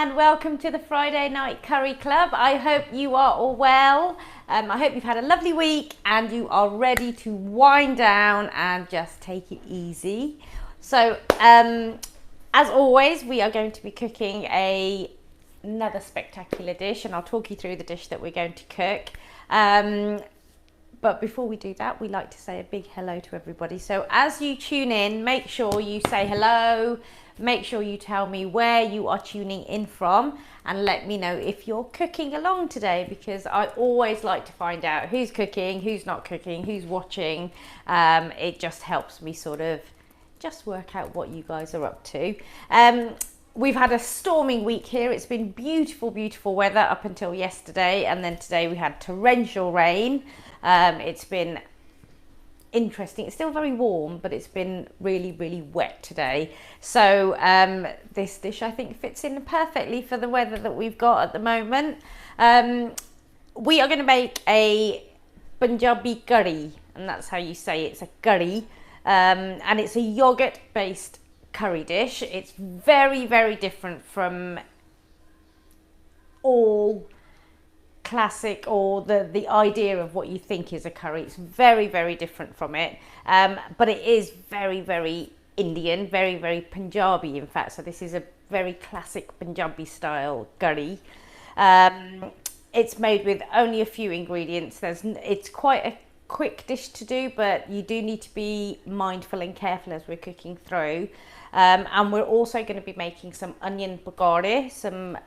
and welcome to the Friday Night Curry Club. I hope you are all well. I hope you've had a lovely week and you are ready to wind down and just take it easy. So, as always, we are going to be cooking another spectacular dish, and I'll talk you through the dish that we're going to cook. But before we do that, we like to say a big hello to everybody. So as you tune in, make sure you say hello. Make sure you tell me where you are tuning in from and let me know if you're cooking along today, because I always like to find out who's cooking, who's not cooking, who's watching. It just helps me sort of just work out what you guys are up to. We've had a storming week here. It's been beautiful, beautiful weather up until yesterday, and then today we had torrential rain. It's been interesting. It's still very warm, but it's been really, really wet today. So this dish, I think, fits in perfectly for the weather that we've got at the moment. We are going to make a Punjabi curry, and that's how you say it. It's a curry, and it's a yogurt-based curry dish. It's very, very different from all classic or the idea of what you think is a curry. It's very, very different from it, but it is very, very Indian, very, very Punjabi, in fact. So this is a very classic Punjabi style curry. It's made with only a few ingredients. It's quite a quick dish to do, but you do need to be mindful and careful as we're cooking through. And we're also going to be making some onion pakora, some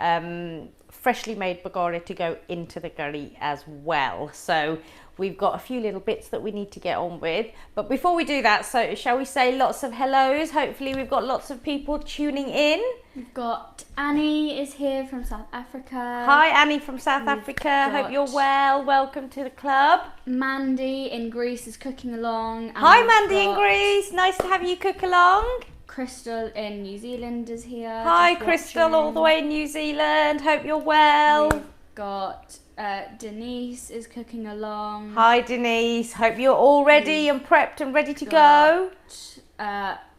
freshly made pakora to go into the curry as well. So we've got a few little bits that we need to get on with. But before we do that, so shall we say lots of hellos? Hopefully we've got lots of people tuning in. We've got Annie is here from South Africa. Hi Annie from South Africa. Hope you're well. Welcome to the club. Mandy in Greece is cooking along. And hi Mandy in Greece. Nice to have you cook along. Crystal in New Zealand is here. Hi Crystal, all the way in New Zealand. Hope you're well. We've got Denise is cooking along. Hi Denise. Hope you're all ready and prepped and ready to go.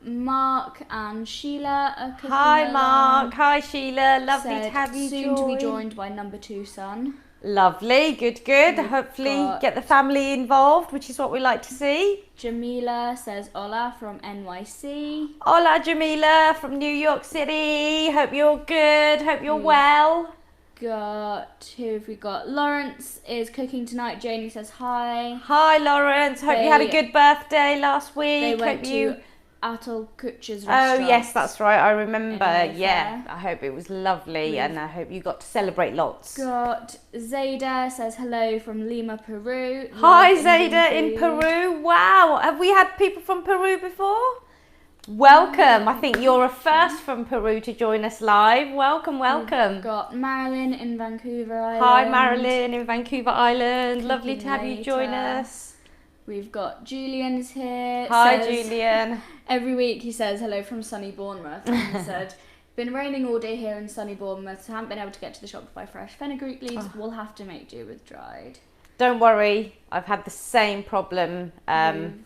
Mark and Sheila are cooking Hi along. Mark. Hi Sheila. Lovely to have you soon to be joined by number 2 son. Lovely, good, good. Hopefully get the family involved, which is what we like to see. Jamila says hola from NYC. Hola Jamila from New York City. Hope you're good. Hope you're well. Who have we got? Lawrence is cooking tonight. Janie says hi. Hi Lawrence. Hope you had a good birthday last week. They went hope to Atul Kutcher's restaurant. Oh yes, that's right. I remember. Yeah, I hope it was lovely, and I hope you got to celebrate lots. Got Zayda says hello from Lima, Peru. Hi Zayda in Peru. Wow, have we had people from Peru before? Welcome. I think you're a first from Peru to join us live. Welcome, welcome. We've got Marilyn in Vancouver Island. Hi Marilyn in Vancouver Island. Lovely to have you join us. We've got Julian's here. Hi Julian. Every week he says hello from sunny Bournemouth. And he said, been raining all day here in sunny Bournemouth, so I haven't been able to get to the shop to buy fresh fenugreek leaves. We'll have to make do with dried. Don't worry, I've had the same problem. I'm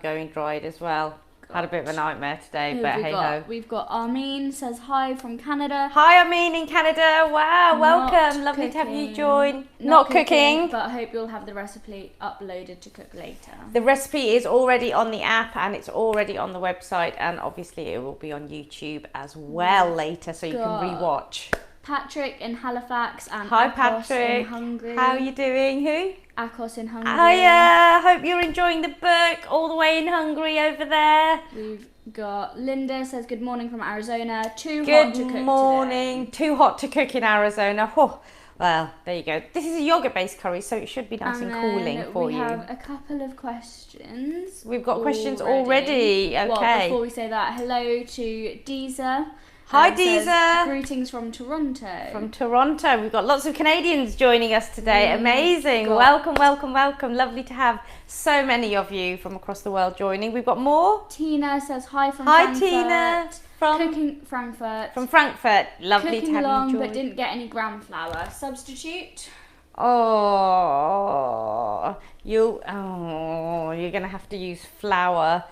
going dried as well. Had a bit of a nightmare today, but hey ho. We've got Armin says hi from Canada. Hi Armin in Canada. Wow, welcome. Lovely to have you join. Not cooking, but I hope you'll have the recipe uploaded to cook later. The recipe is already on the app and it's already on the website, and obviously it will be on YouTube as well later, so you can rewatch. Patrick in Halifax and hi Akos Patrick. in Hungary. How are you doing? Who? Akos in Hungary. Hiya. Hope you're enjoying the book all the way in Hungary over there. We've got Linda says good morning from Arizona. Hot to cook Good morning. Today. Too hot to cook in Arizona. Oh, well, there you go. This is a yogurt-based curry, so it should be nice and cooling for you. We have a couple of questions. We've got questions already. Okay. Well, before we say that, hello to Deezer. Hi Deezer. Greetings from Toronto. From Toronto. We've got lots of Canadians joining us today. Amazing. Welcome, welcome, welcome. Lovely to have so many of you from across the world joining. We've got more. Tina says hi from Frankfurt. Hi Tina. From cooking Frankfurt. From Frankfurt. Lovely cooking to have along, you join. But didn't get any gram flour. Substitute. You're gonna have to use flour.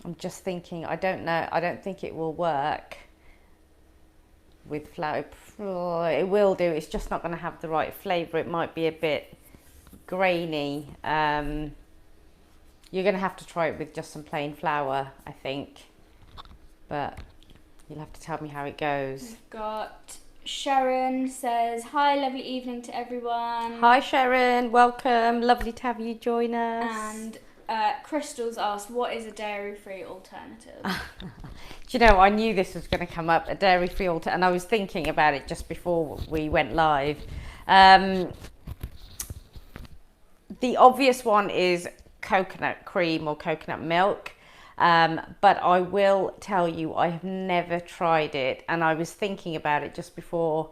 I'm just thinking, I don't know, I don't think it will work with flour. It will do, it's just not going to have the right flavour. It might be a bit grainy. You're going to have to try it with just some plain flour, I think. But you'll have to tell me how it goes. We've got Sharon says, hi, lovely evening to everyone. Hi Sharon, welcome. Lovely to have you join us. And Crystal's asked, what is a dairy-free alternative? Do you know, I knew this was going to come up, a dairy-free alternative, and I was thinking about it just before we went live. The obvious one is coconut cream or coconut milk. But I will tell you, I have never tried it, and I was thinking about it just before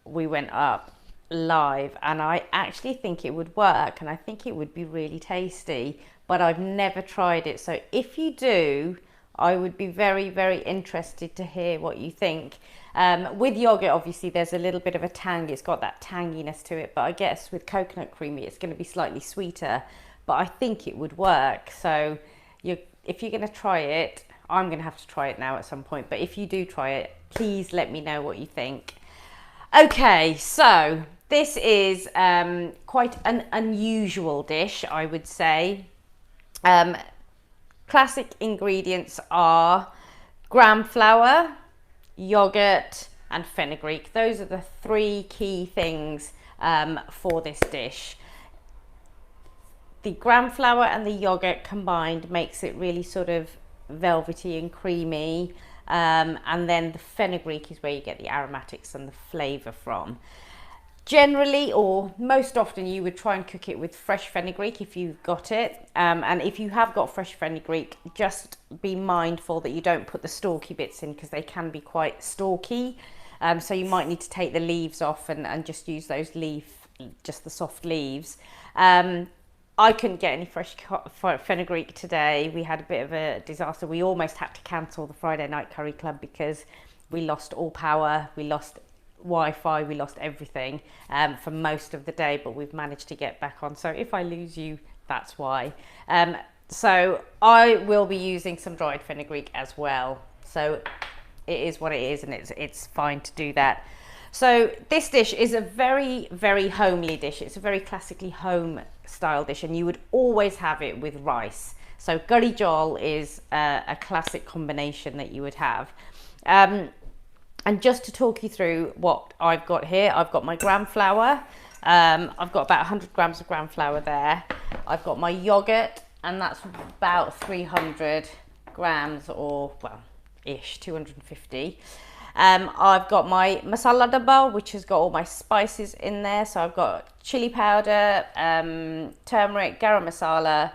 we went up live, and I actually think it would work, and I think it would be really tasty, but I've never tried it. So if you do, I would be very, very interested to hear what you think. With yogurt, obviously, there's a little bit of a tang. It's got that tanginess to it, but I guess with coconut creamy, it's going to be slightly sweeter. But I think it would work. So if you're going to try it, I'm going to have to try it now at some point. But if you do try it, please let me know what you think. Okay, so this is quite an unusual dish, I would say. Classic ingredients are gram flour, yogurt and fenugreek. Those are the three key things for this dish. The gram flour and the yogurt combined makes it really sort of velvety and creamy, and then the fenugreek is where you get the aromatics and the flavour from. Generally, or most often, you would try and cook it with fresh fenugreek if you've got it, and if you have got fresh fenugreek, just be mindful that you don't put the stalky bits in, because they can be quite stalky, so you might need to take the leaves off and just use those just the soft leaves. I couldn't get any fresh fenugreek today. We had a bit of a disaster. We almost had to cancel the Friday night curry club because we lost all power, we lost Wi-Fi, we lost everything for most of the day, but we've managed to get back on. So if I lose you, that's why. So I will be using some dried fenugreek as well. So it is what it is, and it's fine to do that. So this dish is a very, very homely dish. It's a very classically home style dish, and you would always have it with rice. So curry jol is a classic combination that you would have. And just to talk you through what I've got here, I've got my gram flour. I've got about 100 grams of gram flour there. I've got my yogurt, and that's about 300 grams, or well, ish, 250. I've got my masala dabba, which has got all my spices in there. So I've got chili powder, turmeric, garam masala,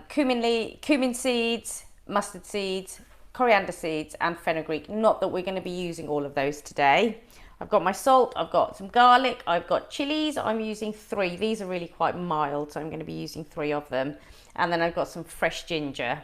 cumin seeds, mustard seeds, coriander seeds and fenugreek. Not that we're going to be using all of those today. I've got my salt, I've got some garlic, I've got chilies. I'm using 3. These are really quite mild, so I'm going to be using 3 of them. And then I've got some fresh ginger.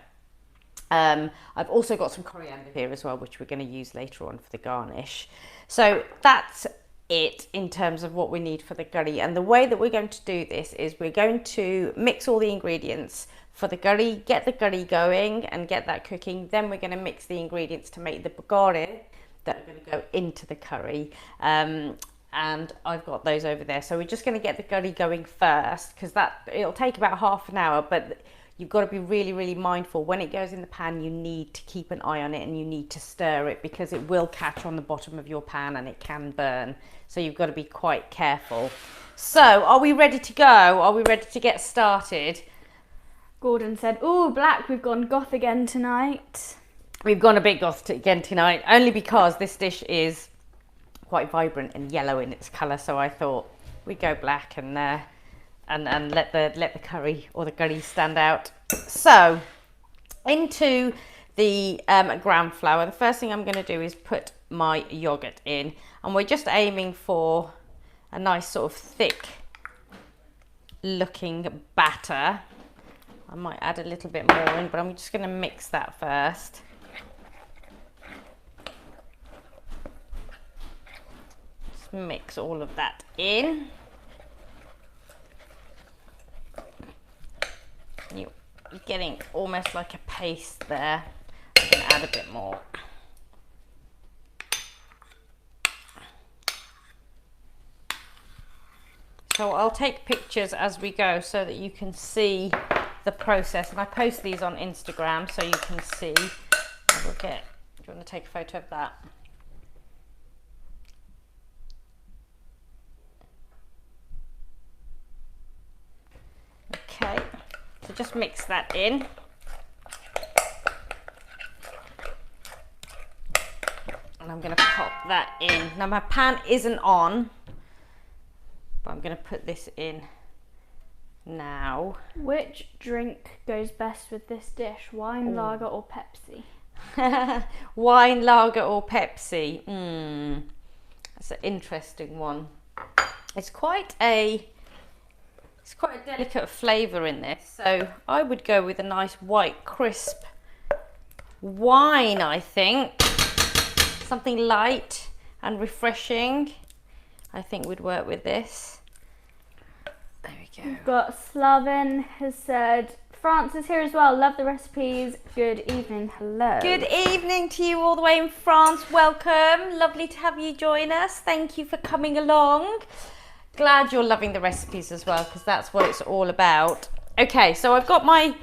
I've also got some coriander here as well, which we're going to use later on for the garnish. So that's it in terms of what we need for the curry. And the way that we're going to do this is we're going to mix all the ingredients for the curry, get the curry going and get that cooking. Then we're going to mix the ingredients to make the pakora that are going to go into the curry. And I've got those over there. So we're just going to get the curry going first, because it'll take about half an hour, but you've got to be really, really mindful. When it goes in the pan, you need to keep an eye on it and you need to stir it, because it will catch on the bottom of your pan and it can burn. So you've got to be quite careful. So are we ready to go? Are we ready to get started? Gordon said, "Ooh, black, we've gone goth again tonight." We've gone a bit goth again tonight, only because this dish is quite vibrant and yellow in its colour. So I thought we'd go black and let the curry or the curry stand out. So into the gram flour, the first thing I'm going to do is put my yogurt in, and we're just aiming for a nice sort of thick looking batter. I might add a little bit more in, but I'm just going to mix that first. Just mix all of that in. You getting almost like a paste there. I'm going to add a bit more. So I'll take pictures as we go so that you can see the process, and I post these on Instagram so you can see. We'll get, do you want to take a photo of that? Okay, so just mix that in. And I'm going to pop that in. Now my pan isn't on, but I'm going to put this in now. Which drink goes best with this dish? Wine, lager or Pepsi? Wine, lager or Pepsi? That's an interesting one. It's quite a delicate flavour in this, so I would go with a nice white crisp wine, I think. Something light and refreshing, I think would work with this. There we go. We've got Slavin has said, France is here as well. Love the recipes. Good evening. Hello. Good evening to you all the way in France. Welcome. Lovely to have you join us. Thank you for coming along. Glad you're loving the recipes as well, because that's what it's all about. Okay, so I've got my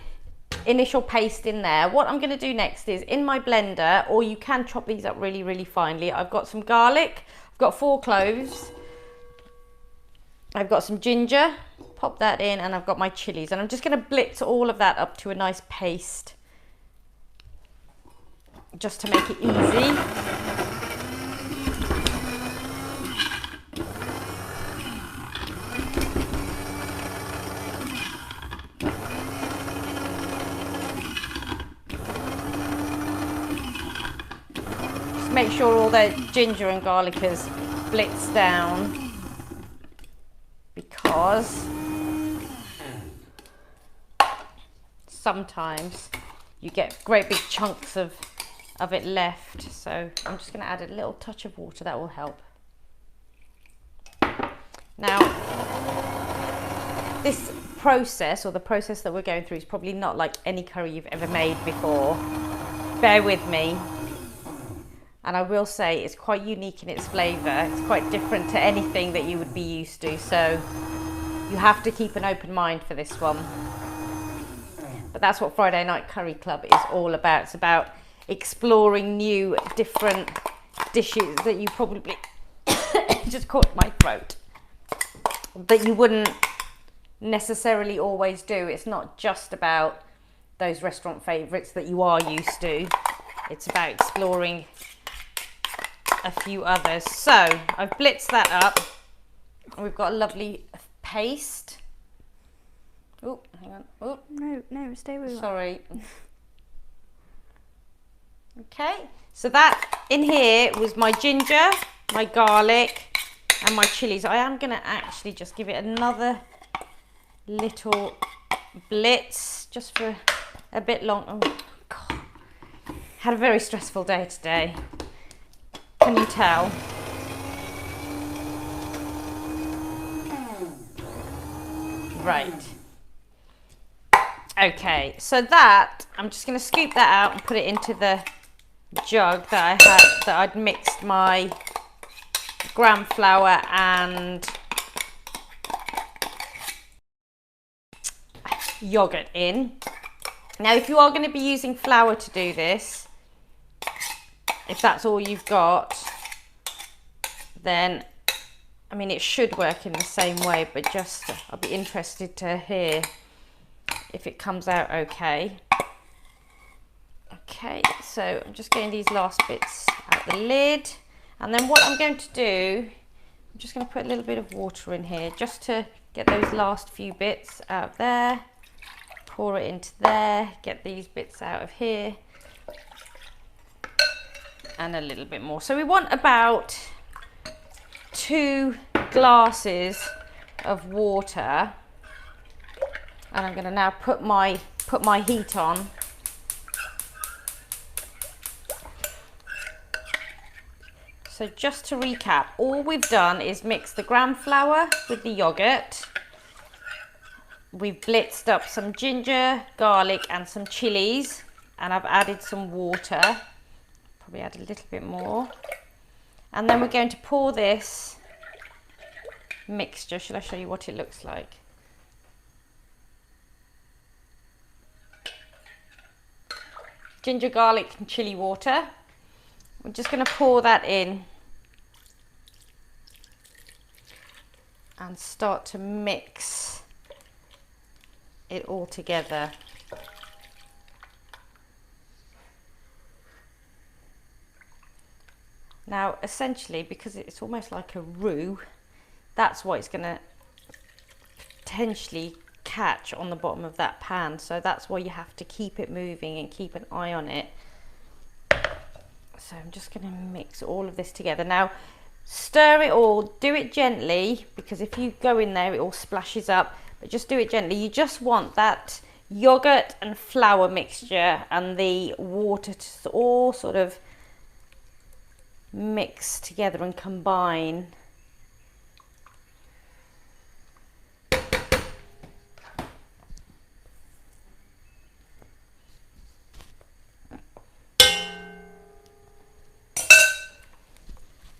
initial paste in there. What I'm going to do next is in my blender, or you can chop these up really, really finely. I've got some garlic. I've got 4 cloves. I've got some ginger, pop that in, and I've got my chilies, and I'm just going to blitz all of that up to a nice paste just to make it easy. Just make sure all the ginger and garlic is blitzed down, because sometimes you get great big chunks of it left. So I'm just going to add a little touch of water, that will help. Now this process, or the process that we're going through, is probably not like any curry you've ever made before. Bear with me. And I will say it's quite unique in its flavour. It's quite different to anything that you would be used to. So you have to keep an open mind for this one. But that's what Friday Night Curry Club is all about. It's about exploring new, different dishes that you probably just caught my throat, that you wouldn't necessarily always do. It's not just about those restaurant favourites that you are used to. It's about exploring a few others. So I've blitzed that up, and we've got a lovely paste. Oh, hang on. Oh, no, stay with me. Sorry. Okay, so that in here was my ginger, my garlic, and my chilies. I am going to actually just give it another little blitz just for a bit long. Oh God, had a very stressful day today. Can you tell? Right. Okay, so that, I'm just going to scoop that out and put it into the jug that I had, that I'd mixed my gram flour and yogurt in. Now, if you are going to be using flour to do this, if that's all you've got, then, I mean, it should work in the same way, but just, I'll be interested to hear if it comes out okay. Okay, so I'm just getting these last bits out the lid, and then what I'm going to do, I'm just going to put a little bit of water in here just to get those last few bits out of there, pour it into there, get these bits out of here, and a little bit more. So we want about 2 glasses of water, and I'm going to now put my heat on. So just to recap, all we've done is mix the gram flour with the yogurt, we've blitzed up some ginger, garlic and some chilies, and I've added some water, probably add a little bit more, and then we're going to pour this mixture. Shall I show you what it looks like? Ginger, garlic and chili water. We're just going to pour that in and start to mix it all together. Now essentially, because it's almost like a roux, that's what it's going to potentially catch on the bottom of that pan, so that's why you have to keep it moving and keep an eye on it. So I'm just going to mix all of this together. Now stir it all, do it gently, because if you go in there it all splashes up, but just do it gently. You just want that yogurt and flour mixture and the water to all sort of mix together and combine.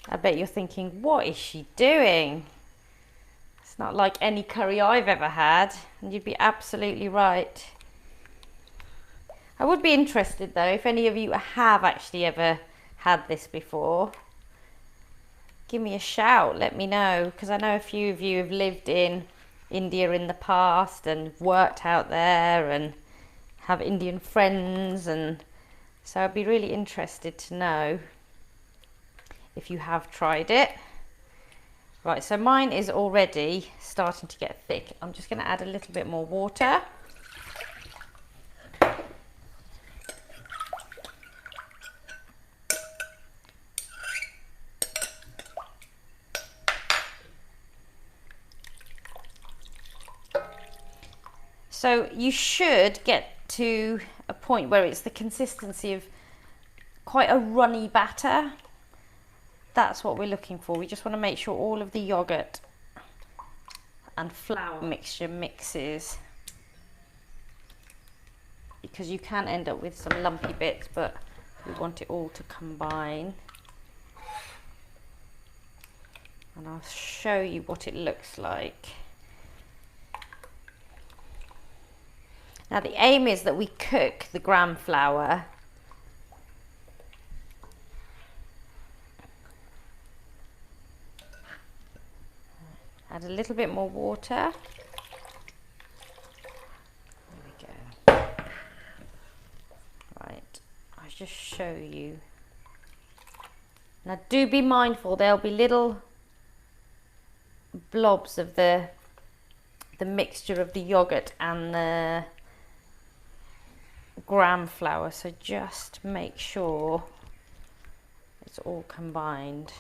I bet you're thinking, what is she doing? It's not like any curry I've ever had, and you'd be absolutely right. I would be interested though, if any of you have actually ever had this before. Give me a shout, let me know, because I know a few of you have lived in India in the past and worked out there and have Indian friends, and so I'd be really interested to know if you have tried it. Right, so mine is already starting to get thick. I'm just going to add a little bit more water. So you should get to a point where it's the consistency of quite a runny batter. That's what we're looking for. We just want to make sure all of the yogurt and flour mixture mixes, because you can end up with some lumpy bits, but we want it all to combine. And I'll show you what it looks like. Now the aim is that we cook the gram flour add a little bit more water. There we go. Right, I'll just show you. Now do be mindful, there'll be little blobs of the mixture of the yogurt and the gram flour, so just make sure it's all combined.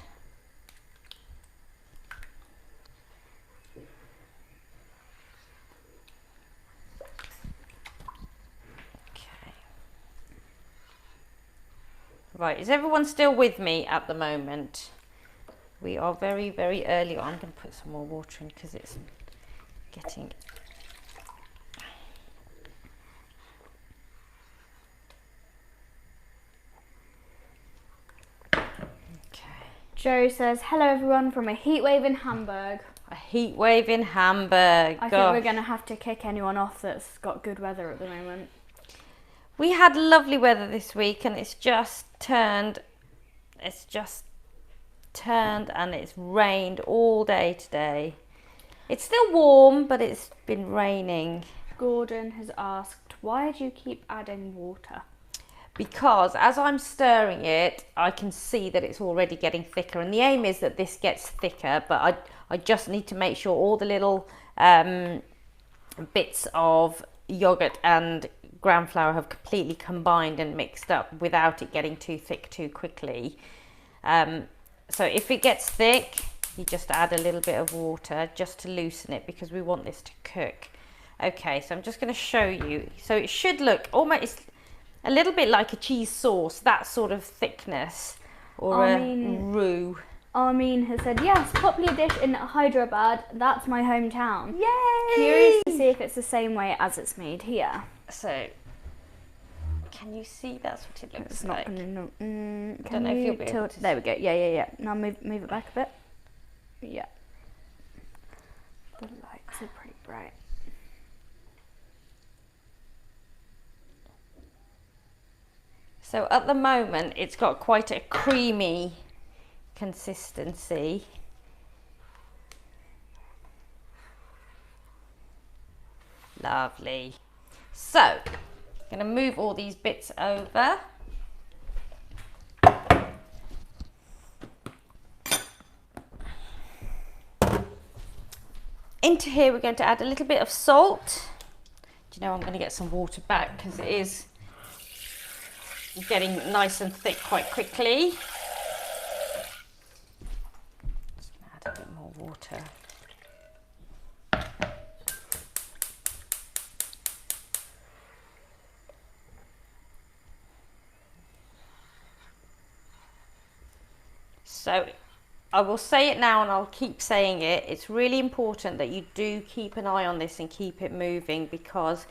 Right, is everyone still with me at the moment? We are very, very early on. I'm going to put some more water in because it's getting... Okay. Joe says, hello everyone from a heat wave in Hamburg. A heat wave in Hamburg. I think we're going to have to kick anyone off that's got good weather at the moment. We had lovely weather this week and it's just turned and it's rained all day today. It's still warm, but it's been raining. Gordon has asked, why do you keep adding water? Because as I'm stirring it, I can see that it's already getting thicker, and the aim is that this gets thicker, but I just need to make sure all the little bits of yogurt and gram flour have completely combined and mixed up without it getting too thick too quickly. So if it gets thick, you just add a little bit of water just to loosen it, because we want this to cook. Okay, so I'm just going to show you. So it should look almost a little bit like a cheese sauce, that sort of thickness, or a roux. Armin has said, yes, popular dish in Hyderabad. That's my hometown. Yay! Curious to see if it's the same way as it's made here. So, can you see that's what it looks It's like? not going to... I don't know if you'll be able to There we go. Yeah. Now move it back a bit. Yeah. The lights are pretty bright. So at the moment, it's got quite a creamy consistency. Lovely. So, I'm going to move all these bits over. Into here, we're going to add a little bit of salt. Do you know, I'm going to get some water back because it is getting nice and thick quite quickly. Just going to add a bit more water. So I will say it now and I'll keep saying it. It's really important that you do keep an eye on this and keep it moving, because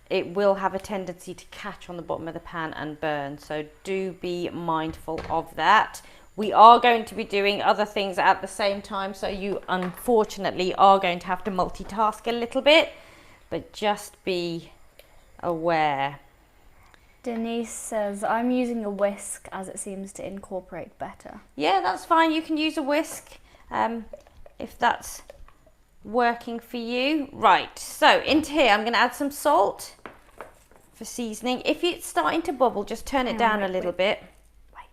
it will have a tendency to catch on the bottom of the pan and burn. So do be mindful of that. We are going to be doing other things at the same time, so you unfortunately are going to have to multitask a little bit, but just be aware. Denise says, I'm using a whisk as it seems to incorporate better. Yeah, that's fine. You can use a whisk if that's working for you. Right, so into here I'm going to add some salt for seasoning. If it's starting to bubble, just turn it down a little bit. Wait.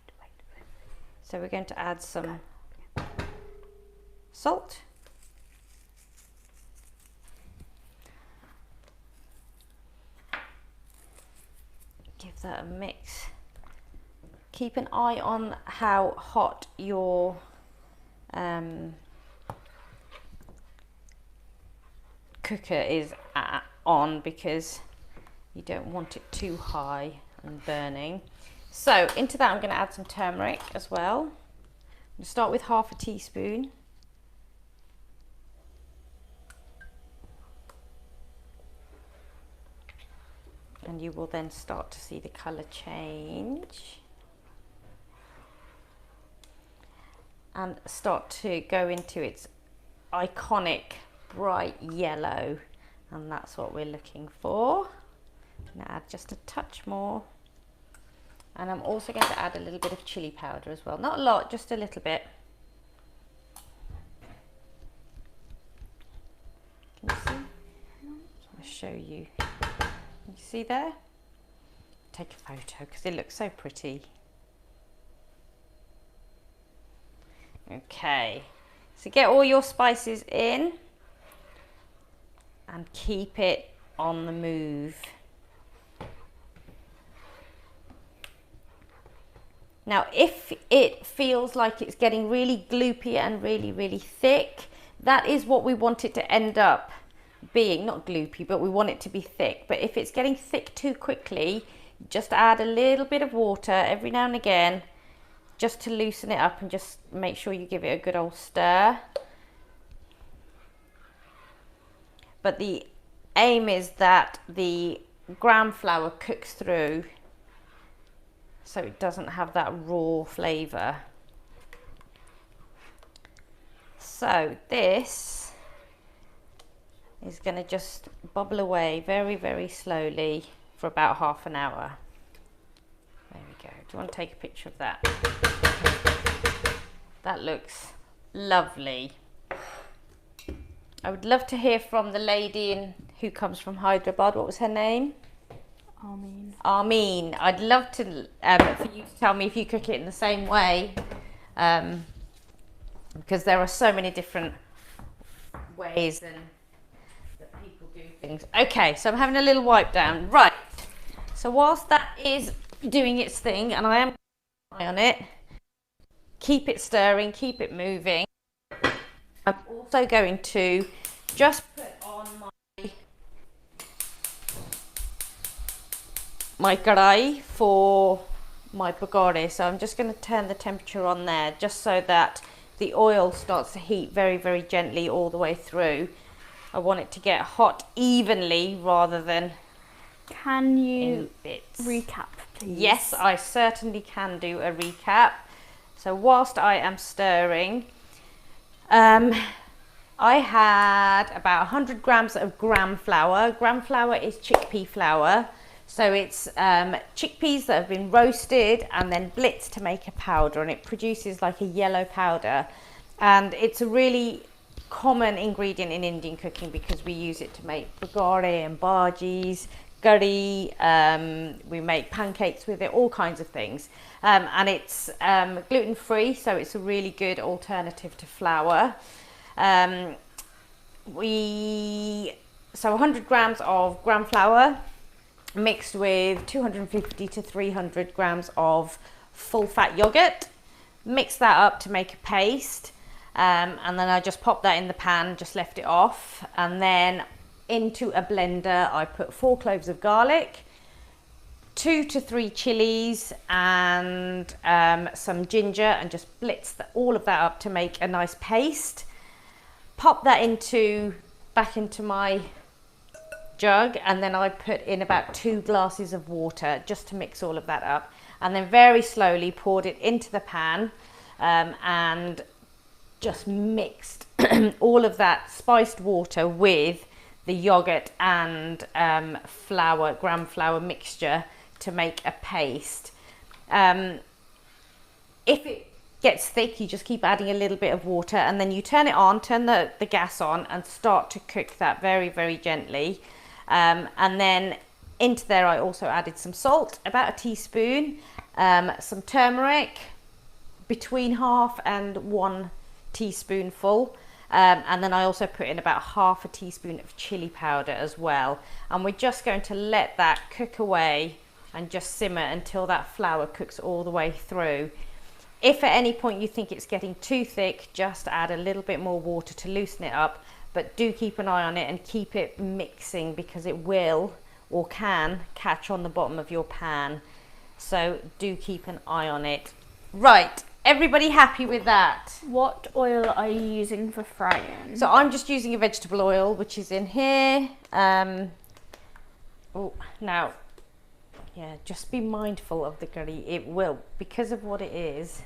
So we're going to add some salt. Give that a mix. Keep an eye on how hot your cooker is on, because you don't want it too high and burning. So into that I'm going to add some turmeric as well. I'm going to start with half a teaspoon. And you will then start to see the colour change and start to go into its iconic bright yellow, and that's what we're looking for. I'm going to add just a touch more, and I'm also going to add a little bit of chili powder as well. Not a lot, just a little bit. Can you see? I'm going to show you. You see there? Take a photo because it looks so pretty. Okay, so get all your spices in and keep it on the move. Now, if it feels like it's getting really gloopy and really thick, that is what we want it to end up being. Not gloopy, but we want it to be thick. But if it's getting thick too quickly, just add a little bit of water every now and again, just to loosen it up, and just make sure you give it a good old stir. But the aim is that the gram flour cooks through, so it doesn't have that raw flavour. So this is going to just bubble away very slowly for about half an hour. There we go. Do you want to take a picture of that? That looks lovely. I would love to hear from the lady who comes from Hyderabad. What was her name? Armin. I'd love to for you to tell me if you cook it in the same way, because there are so many different ways that people do things. Okay, so I'm having a little wipe down. Right. So whilst that is doing its thing, and I am keeping an eye on it, keep it stirring, keep it moving. I'm also going to just put on my Kharee for my pakora. So I'm just going to turn the temperature on there just so that the oil starts to heat very, very gently all the way through. I want it to get hot evenly rather than Can you in bits. Recap, please? Yes, I certainly can do a recap. So whilst I am stirring, I had about 100 grams of gram flour. Gram flour is chickpea flour. So it's chickpeas that have been roasted and then blitzed to make a powder, and it produces like a yellow powder. And it's a really common ingredient in Indian cooking because we use it to make pakora and bhajis, curry, we make pancakes with it, all kinds of things. And it's gluten-free, so it's a really good alternative to flour. So 100 grams of gram flour mixed with 250 to 300 grams of full fat yogurt. Mix that up to make a paste, and then I just popped that in the pan, just left it off, and then into a blender I put 4 cloves of garlic, 2 to 3 chilies, and some ginger, and just blitz all of that up to make a nice paste. Pop that back into my jug, and then I put in about 2 glasses of water just to mix all of that up, and then very slowly poured it into the pan, and just mixed all of that spiced water with the yogurt and gram flour mixture to make a paste. If it gets thick, you just keep adding a little bit of water, and then you turn it on, turn the gas on, and start to cook that very, very gently. And then into there I also added some salt, about a teaspoon, some turmeric, between half and 1 teaspoonful, and then I also put in about half a teaspoon of chili powder as well. And we're just going to let that cook away and just simmer until that flour cooks all the way through. If at any point you think it's getting too thick, just add a little bit more water to loosen it up, but do keep an eye on it and keep it mixing because it will or can catch on the bottom of your pan. So do keep an eye on it. Right, everybody happy with that? What oil are you using for frying? So I'm just using a vegetable oil, which is in here. Now, yeah, just be mindful of the curry. It will, because of what it is,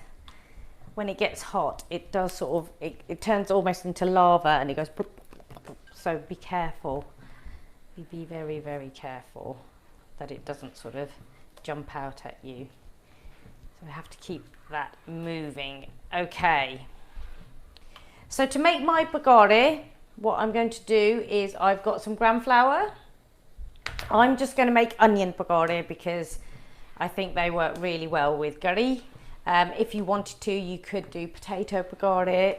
when it gets hot, it does sort of, it turns almost into lava, and it goes, so be careful. Be very, very careful that it doesn't sort of jump out at you. So we have to keep that moving. Okay. So to make my pakora, what I'm going to do is I've got some gram flour. I'm just going to make onion pakora because I think they work really well with curry. If you wanted to, you could do potato pakora.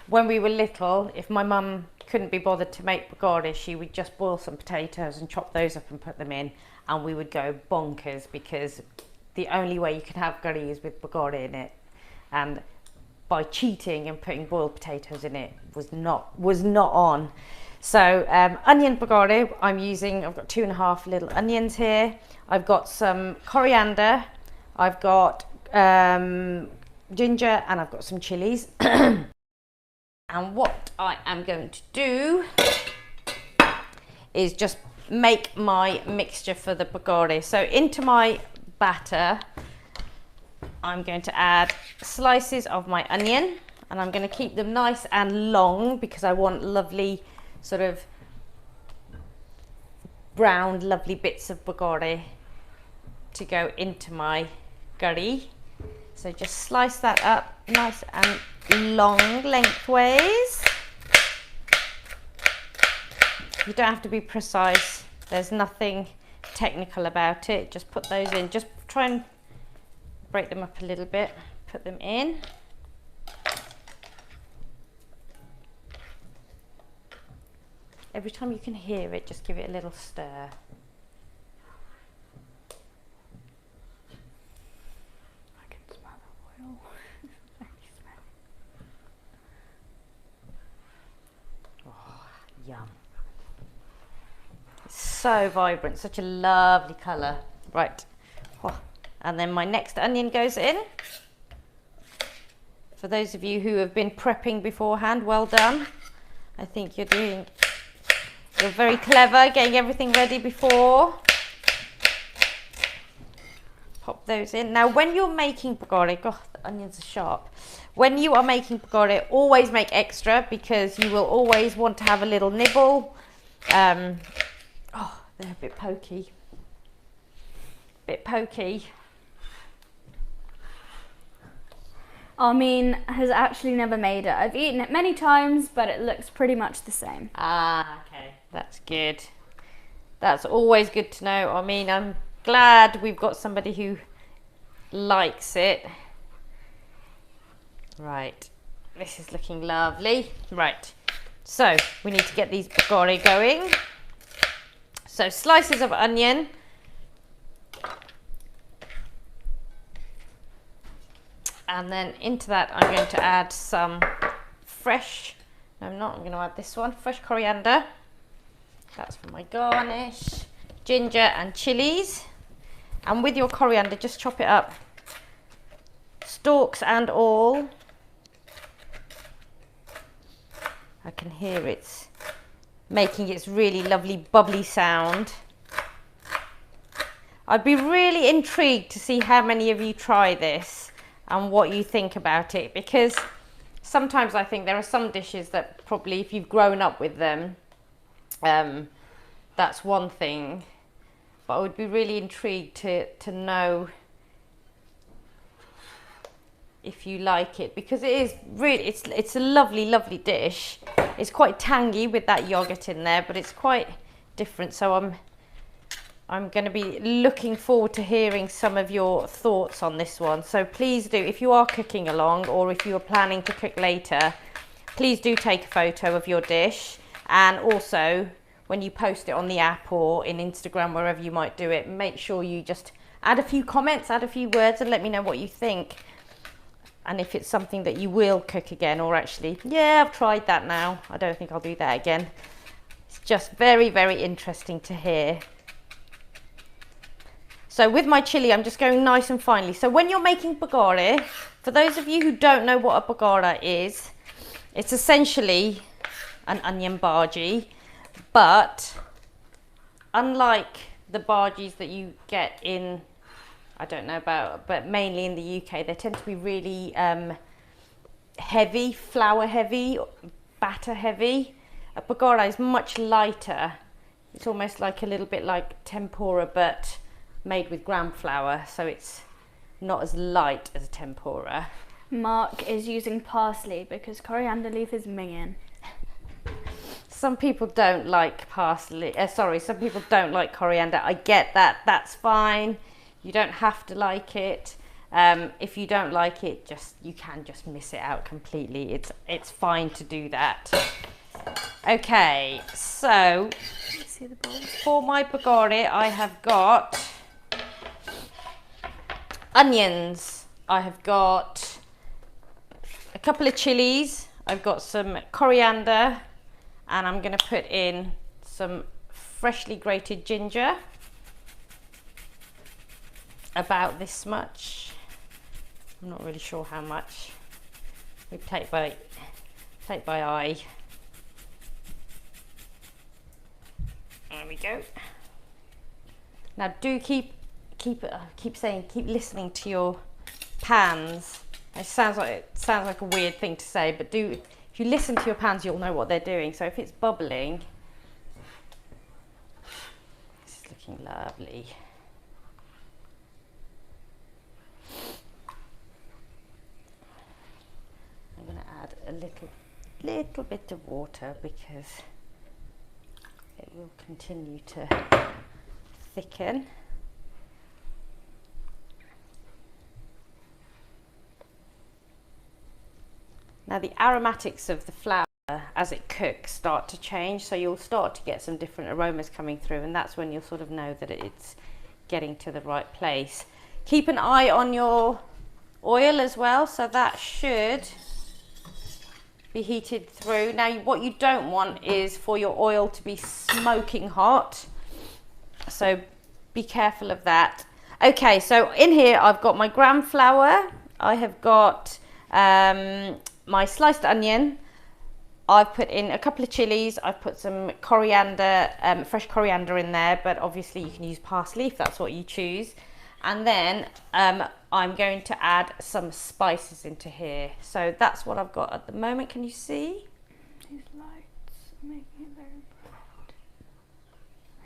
When we were little, if my mum couldn't be bothered to make pakora, she would just boil some potatoes and chop those up and put them in, and we would go bonkers because the only way you can have curry is with pakora in it, and by cheating and putting boiled potatoes in it was not on. So onion pakora, I've got 2.5 little onions here. I've got some coriander, I've got ginger, and I've got some chilies. And what I am going to do is just make my mixture for the pakora. So into my batter, I'm going to add slices of my onion, and I'm going to keep them nice and long because I want lovely sort of browned lovely bits of pakora to go into my curry. So just slice that up nice and long lengthways. You don't have to be precise, there's nothing technical about it. Just put those in, just try and break them up a little bit, put them in. Every time you can hear it, just give it a little stir. I can smell the oil. Oh, yum. It's so vibrant, such a lovely colour. Right, oh, And then my next onion goes in. For those of you who have been prepping beforehand, well done. I think you're very clever, getting everything ready before. Pop those in. Now, when you're making pakora, God, the onions are sharp. When you are making pakora, always make extra because you will always want to have a little nibble. Oh, they're a bit pokey. Bit pokey. Armin has actually never made it. I've eaten it many times, but it looks pretty much the same. Ah, okay. That's good. That's always good to know. I mean, I'm glad we've got somebody who likes it. Right. This is looking lovely. Right. So, we need to get these pakora going. So, slices of onion. And then into that I'm going to add some fresh, no I'm not, I'm going to add this one, fresh coriander. That's for my garnish. Ginger and chilies. And with your coriander, just chop it up. Stalks and all. I can hear it's making its really lovely bubbly sound. I'd be really intrigued to see how many of you try this and what you think about it, because sometimes I think there are some dishes that probably if you've grown up with them, that's one thing, but I would be really intrigued to know if you like it, because it is really, it's a lovely dish. It's quite tangy with that yogurt in there, but it's quite different, so I'm going to be looking forward to hearing some of your thoughts on this one. So please do, if you are cooking along or if you are planning to cook later, please do take a photo of your dish, and also when you post it on the app or in Instagram, wherever you might do it, make sure you just add a few comments, add a few words, and let me know what you think. And if it's something that you will cook again, or actually, yeah, I've tried that now, I don't think I'll do that again. It's just very interesting to hear. So with my chili, I'm just going nice and finely. So when you're making pakora, for those of you who don't know what a pakora is, it's essentially an onion bhaji, but unlike the bhajis that you get in, I don't know about, but mainly in the UK, they tend to be really heavy, flour heavy, batter heavy. A pakora is much lighter. It's almost like a little bit like tempura, but made with gram flour, so it's not as light as a tempura. Mark is using parsley because coriander leaf is minging. Some people don't like parsley, some people don't like coriander. I get that, that's fine. You don't have to like it. If you don't like it, you can just miss it out completely. It's fine to do that. Okay, so See the bowl? For my pakora, I have got onions, I have got a couple of chilies, I've got some coriander, and I'm going to put in some freshly grated ginger, about this much. I'm not really sure how much. We play it by eye. There we go. Now do keep listening to your pans. It sounds like a weird thing to say, but if you listen to your pans, you'll know what they're doing. So if it's bubbling, this is looking lovely. I'm going to add a little bit of water because it will continue to thicken. Now the aromatics of the flour as it cooks start to change, so you'll start to get some different aromas coming through, and that's when you'll sort of know that it's getting to the right place. Keep an eye on your oil as well, so that should be heated through. Now what you don't want is for your oil to be smoking hot, so be careful of that. Okay, so in here I've got my gram flour, I have got my sliced onion, I've put in a couple of chilies, I've put some coriander, fresh coriander in there, but obviously you can use parsley if that's what you choose. And then I'm going to add some spices into here. So that's what I've got at the moment. Can you see? These lights are making it very bright.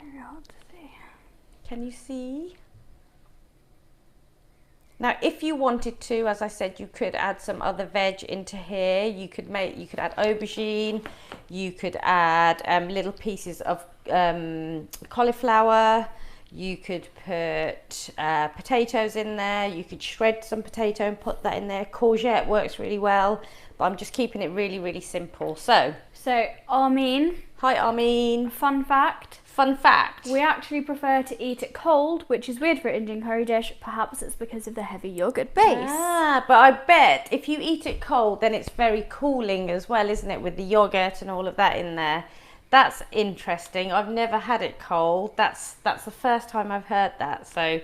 Very hard to see. Can you see? Now, if you wanted to, as I said, you could add some other veg into here. You could add aubergine, you could add little pieces of cauliflower, you could put potatoes in there, you could shred some potato and put that in there. Courgette works really well, but I'm just keeping it really, really simple. So Armin. Hi Armin. Fun fact. Fun fact. We actually prefer to eat it cold, which is weird for an Indian curry dish. Perhaps it's because of the heavy yogurt base. Ah, but I bet if you eat it cold, then it's very cooling as well, isn't it? With the yogurt and all of that in there. That's interesting. I've never had it cold. That's the first time I've heard that. So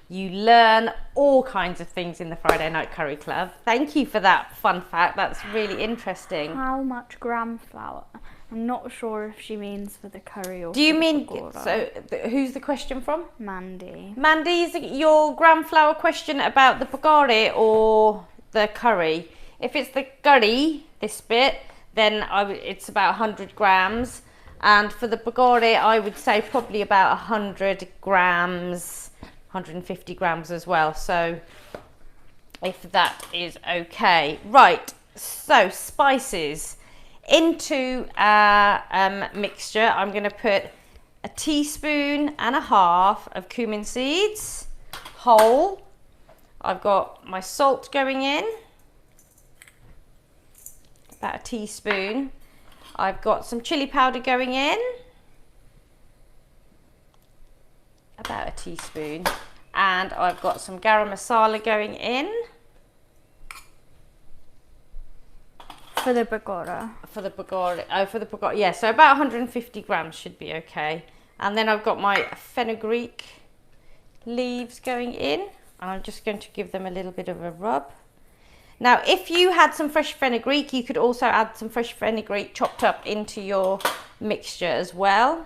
you learn all kinds of things in the Friday Night Curry Club. Thank you for that fun fact. That's really interesting. How much gram flour? I'm not sure if she means for the curry or. Do you mean pakora. so? Who's the question from? Mandy. Mandy, is it your gram flour question about the pakora or the curry? If it's the curry, this bit, then it's about 100 grams. And for the pakora, I would say probably about 100 grams, 150 grams as well. So if that is okay. Right, so spices. Into our mixture, I'm going to put a teaspoon and a half of cumin seeds, whole. I've got my salt going in, about a teaspoon. I've got some chili powder going in, about a teaspoon. And I've got some garam masala going in. For the pakora. For the pakora, yeah, so about 150 grams should be okay. And then I've got my fenugreek leaves going in, and I'm just going to give them a little bit of a rub. Now, if you had some fresh fenugreek, you could also add some fresh fenugreek chopped up into your mixture as well.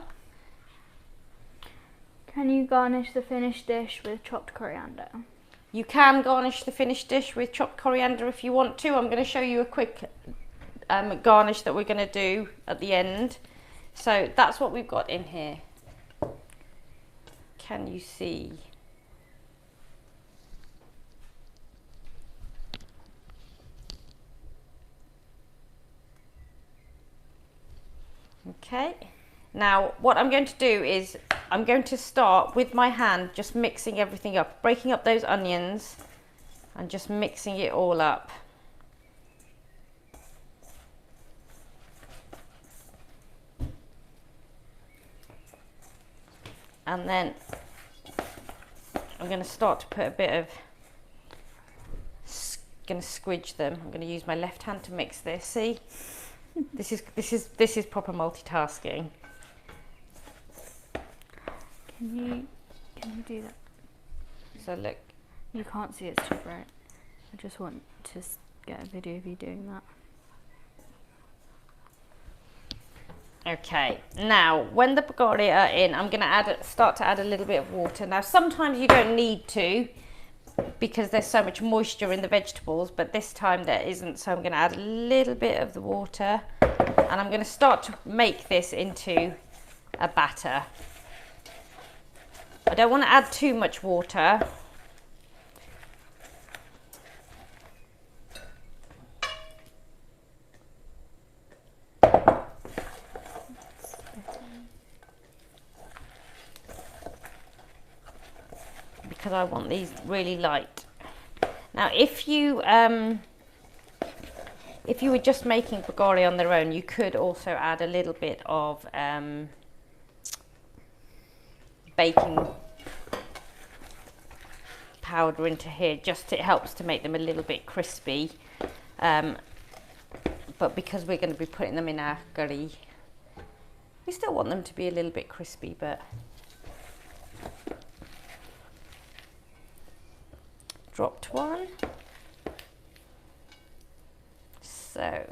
Can you garnish the finished dish with chopped coriander? You can garnish the finished dish with chopped coriander if you want to. I'm going to show you a quick garnish that we're going to do at the end. So that's what we've got in here. Can you see? Okay, now what I'm going to do is I'm going to start with my hand just mixing everything up, breaking up those onions and just mixing it all up. And then I'm going to start to put a bit of, going to squidge them. I'm going to use my left hand to mix this. See, this is proper multitasking. Can you do that? So look. You can't see, it's too bright. I just want to get a video of you doing that. Okay, now when the pakora are in, I'm going to start to add a little bit of water. Now sometimes you don't need to because there's so much moisture in the vegetables, but this time there isn't, so I'm going to add a little bit of the water and I'm going to start to make this into a batter. I don't want to add too much water. Because I want these really light. Now if you were just making pakora on their own, you could also add a little bit of baking powder into here, just it helps to make them a little bit crispy, but because we're going to be putting them in our curry, we still want them to be a little bit crispy, but dropped one. So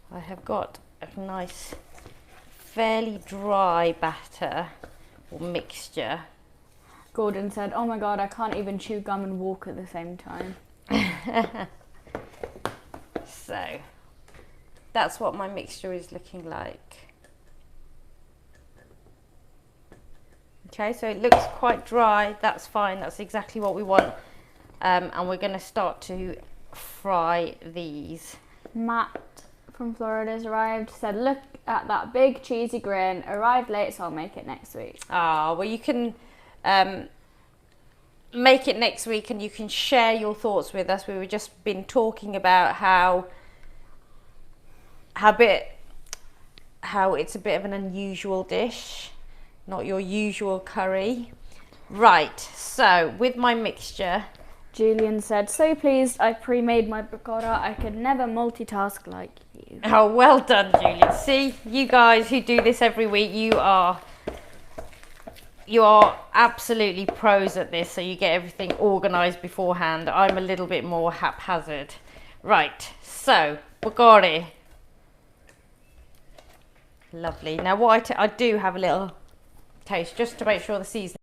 I have got a nice, fairly dry batter or mixture. Gordon said, "Oh my God, I can't even chew gum and walk at the same time." So that's what my mixture is looking like. Okay, so it looks quite dry. That's fine. That's exactly what we want. And we're going to start to fry these. Matt from Florida's arrived. Said, "Look at that big cheesy grin. Arrived late, so I'll make it next week." Ah, well, you can make it next week, and you can share your thoughts with us. We were just been talking about how it's a bit of an unusual dish, not your usual curry. Right, so with my mixture, Julian said, "So pleased I pre-made my pakora. I could never multitask like you." oh, well done, Julian. See, you guys who do this every week, you are absolutely pros at this, so you get everything organised beforehand. I'm a little bit more haphazard. Right, so pakora. Lovely. Now what I do have a little taste just to make sure the seasoning.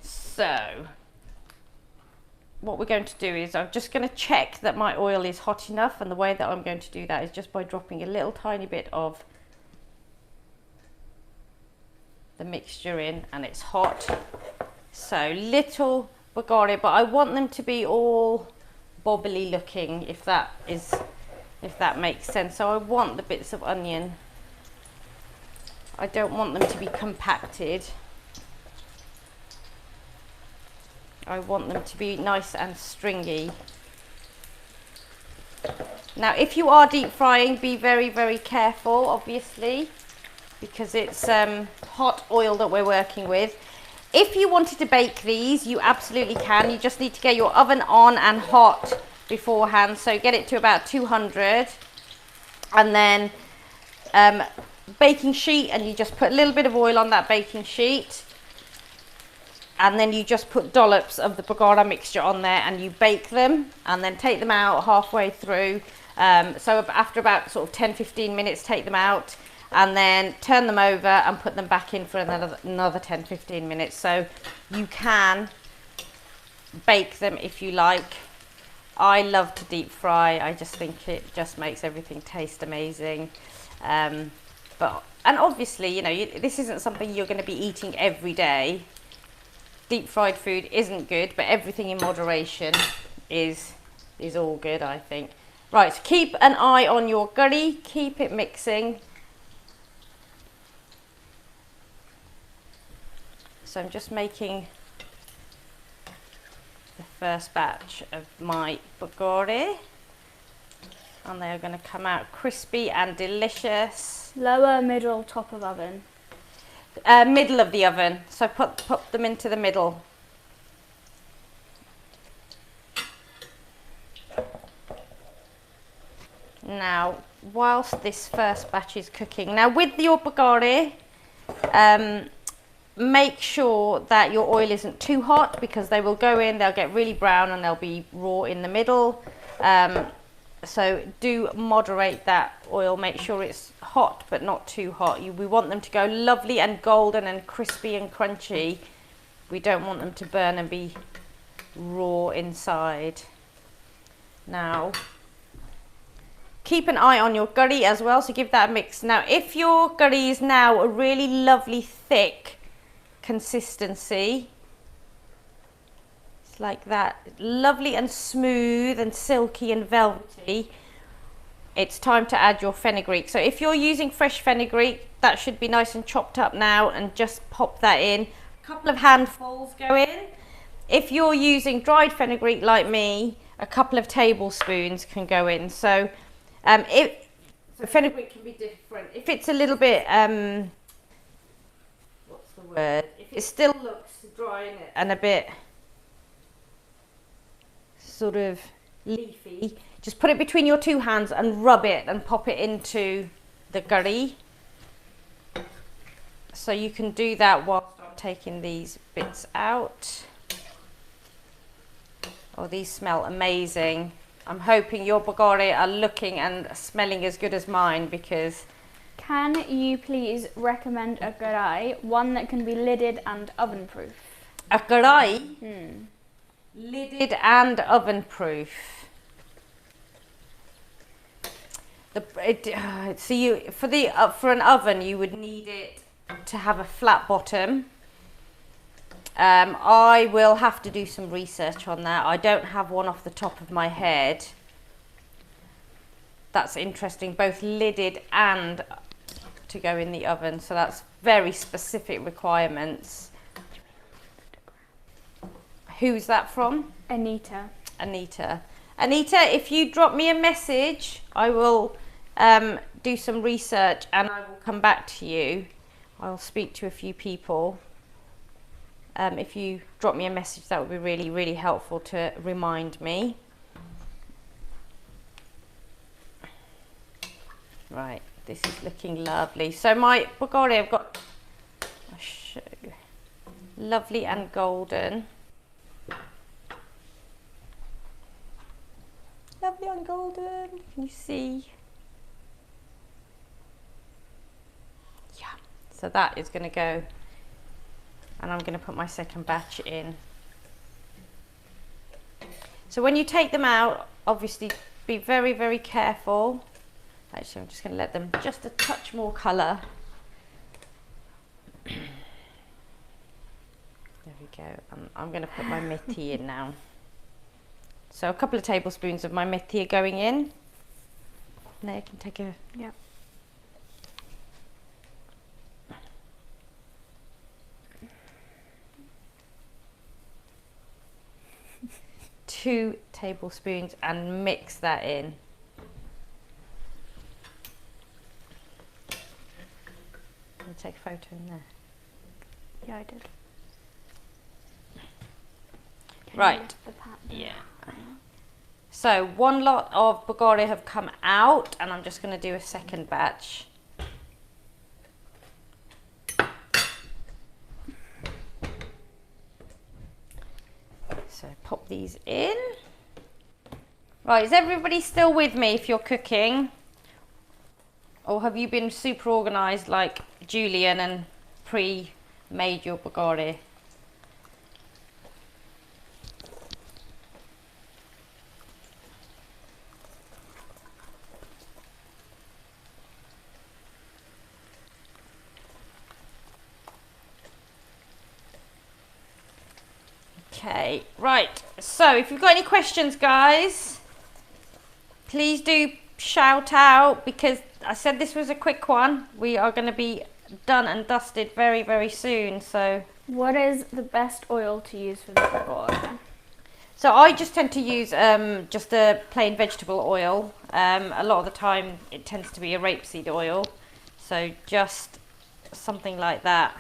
So what we're going to do is I'm just going to check that my oil is hot enough, and the way that I'm going to do that is just by dropping a little tiny bit of the mixture in, and it's hot. So little pakora, but I want them to be all bobbly looking, if that makes sense. So I want the bits of onion. I don't want them to be compacted. I want them to be nice and stringy. Now, if you are deep frying, be very, very careful, obviously, because it's hot oil that we're working with. If you wanted to bake these, you absolutely can. You just need to get your oven on and hot beforehand. So get it to about 200, and then baking sheet, and you just put a little bit of oil on that baking sheet, and then you just put dollops of the pakora mixture on there, and you bake them, and then take them out halfway through. So after about sort of 10-15 minutes, take them out, and then turn them over and put them back in for another 10-15 minutes. So you can bake them if you like. I love to deep fry. I just think it just makes everything taste amazing. And obviously, you know, this isn't something you're going to be eating every day. Deep fried food isn't good, but everything in moderation is all good, I think. Right, so keep an eye on your curry. Keep it mixing. So I'm just making the first batch of my pakora, and they are going to come out crispy and delicious. Lower, middle, top of oven? Middle of the oven, so put them into the middle. Now, whilst this first batch is cooking, now with your pakora, make sure that your oil isn't too hot, because they will go in, they'll get really brown, and they'll be raw in the middle. So do moderate that oil. Make sure it's hot but not too hot. We want them to go lovely and golden and crispy and crunchy. We don't want them to burn and be raw inside. Now, keep an eye on your curry as well, so give that a mix. Now, if your curry is now a really lovely thick consistency, it's like that, lovely and smooth and silky and velvety, it's time to add your fenugreek. So if you're using fresh fenugreek, that should be nice and chopped up now, and just pop that in. A couple of handfuls go in. If you're using dried fenugreek like me, a couple of tablespoons can go in. So so fenugreek can be different. If it's a little bit what's the word, if it still looks dry and a bit sort of leafy, just put it between your two hands and rub it and pop it into the curry. So you can do that whilst I'm taking these bits out. Oh, these smell amazing. I'm hoping your pakora are looking and smelling as good as mine, because... Can you please recommend a Kharee, one that can be lidded and oven proof? A Kharee? Lidded and oven proof. For an oven, you would need it to have a flat bottom. I will have to do some research on that. I don't have one off the top of my head. That's interesting, both lidded and to go in the oven. So that's very specific requirements. Who's that from? Anita. Anita, if you drop me a message, I will do some research and I will come back to you. I'll speak to a few people. If you drop me a message, that would be really, really helpful to remind me. Right, this is looking lovely. So my pakora, I've got, I'll show you, lovely and golden. Lovely and golden, can you see? Yeah, so that is going to go, and I'm going to put my second batch in. So when you take them out, obviously be very, very careful. Actually, I'm just going to let them just a touch more colour. There we go. I'm going to put my methi in now. So a couple of tablespoons of my methi are going in. Now you can take a... Yep. Two tablespoons and mix that in. Can you take a photo in there? Yeah, I did. Right. Yeah. So one lot of pakora have come out, and I'm just going to do a second batch. So pop these in. Right, is everybody still with me if you're cooking? Or have you been super organised like Julian and pre-made your pakora? Okay, right, so if you've got any questions, guys, please do shout out, because I said this was a quick one. We are going to be done and dusted very, very soon. So what is the best oil to use for the pakora? So I just tend to use just a plain vegetable oil. A lot of the time it tends to be a rapeseed oil, so just something like that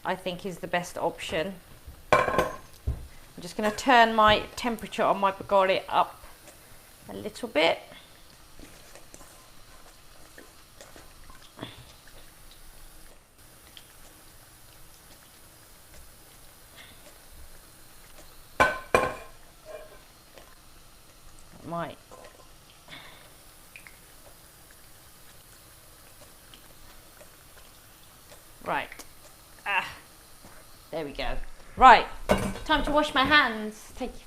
I think is the best option. I'm just going to turn my temperature on my pakora up a little bit. Might. Right. There we go. Right. Time to wash my hands. Take your...